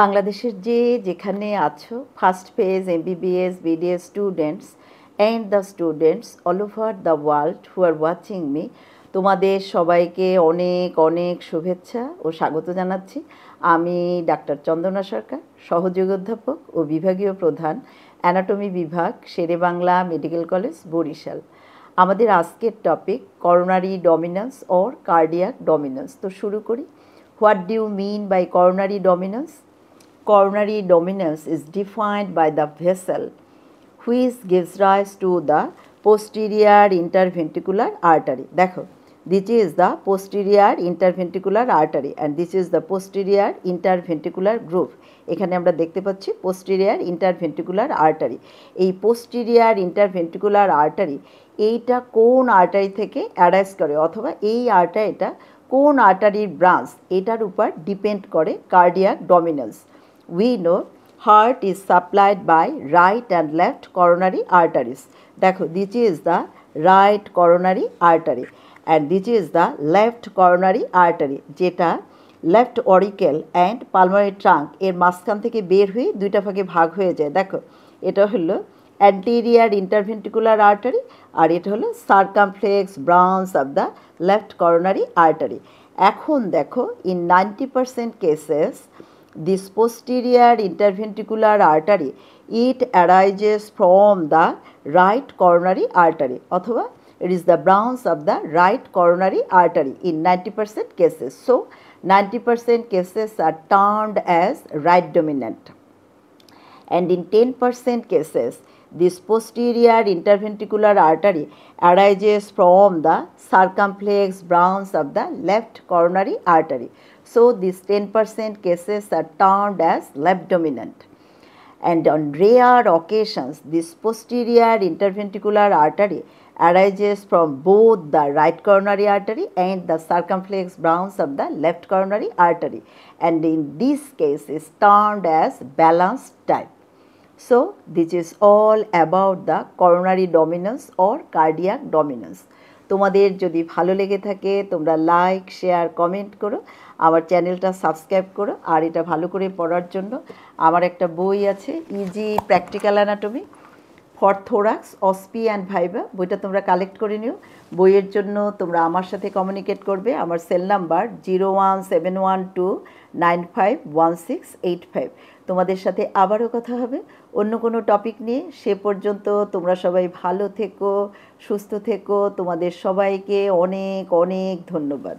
বাংলাদেশের যেখানে আছো first phase MBBS BDS students and the students all over the world who are watching me, তোমাদের সবাইকে অনেক অনেক শুভেচ্ছা ও স্বাগত জানাচ্ছি। আমি ডাক্তার চন্দনা সরকার, সহযোগী অধ্যাপক ও বিভাগীয় প্রধান, অ্যানাটমি বিভাগ, শেরেবাংলা মেডিকেল কলেজ, বরিশাল। আমাদের আজকের topic coronary dominance or cardiac dominance. তো শুরু করি। What do you mean by coronary dominance? Coronary dominance is defined by the vessel which gives rise to the posterior interventricular artery. দেখো, this is the posterior interventricular artery and this is the posterior interventricular groove. এখানে আমরা দেখতে পাচ্ছি posterior interventricular artery। এই posterior interventricular artery এইটা কোন artery থেকে arise করে, অথবা এই আর্টারিটা কোন আর্টারির ব্রাঞ্চ, এটার উপর ডিপেন্ড করে cardiac dominance. We know heart is supplied by right and left coronary arteries. দেখো, this is the right coronary artery and this is the left coronary artery, যেটা লেফট অরিকেল অ্যান্ড পালমারি ট্রাঙ্ক এর মাঝখান থেকে বের হয়ে দুইটা ভাগে ভাগ হয়ে যায়। দেখো, এটা হলো অ্যান্টেরিয়ার ইন্টারভেন্ট্রিকুলার আর্টারি আর এটা হলো circumflex branch of the left coronary artery. এখন দেখো, in 90% cases this posterior interventricular artery, it arises from the right coronary artery, অথবা it is the branch of the right coronary artery in 90% cases. So 90% cases are termed as right dominant, and in 10% cases this posterior interventricular artery arises from the circumflex branch of the left coronary artery. So these 10% cases are termed as left dominant. And on rare occasions, this posterior interventricular artery arises from both the right coronary artery and the circumflex branch of the left coronary artery, and in this case is termed as balanced type. So this is all about the coronary dominance or cardiac dominance. তোমাদের যদি ভালো লেগে থাকে তোমরা like, share, comment করো, আমার চ্যানেলটা subscribe করো। আর এটা ভালো করে পড়ার জন্য আমার একটা বই আছে, easy practical anatomy for thorax, OSPE and viva. বইটা তোমরা কালেক্ট করে নিও। বইয়ের জন্য তোমরা আমার সাথে কমিউনিকেট করবে। আমার সেল নাম্বার 0171295165। তোমাদের সাথে আবারও কথা হবে অন্য কোনো টপিক নিয়ে। সে পর্যন্ত তোমরা সবাই ভালো থেকো, সুস্থ থেকো। তোমাদের সবাইকে অনেক অনেক ধন্যবাদ।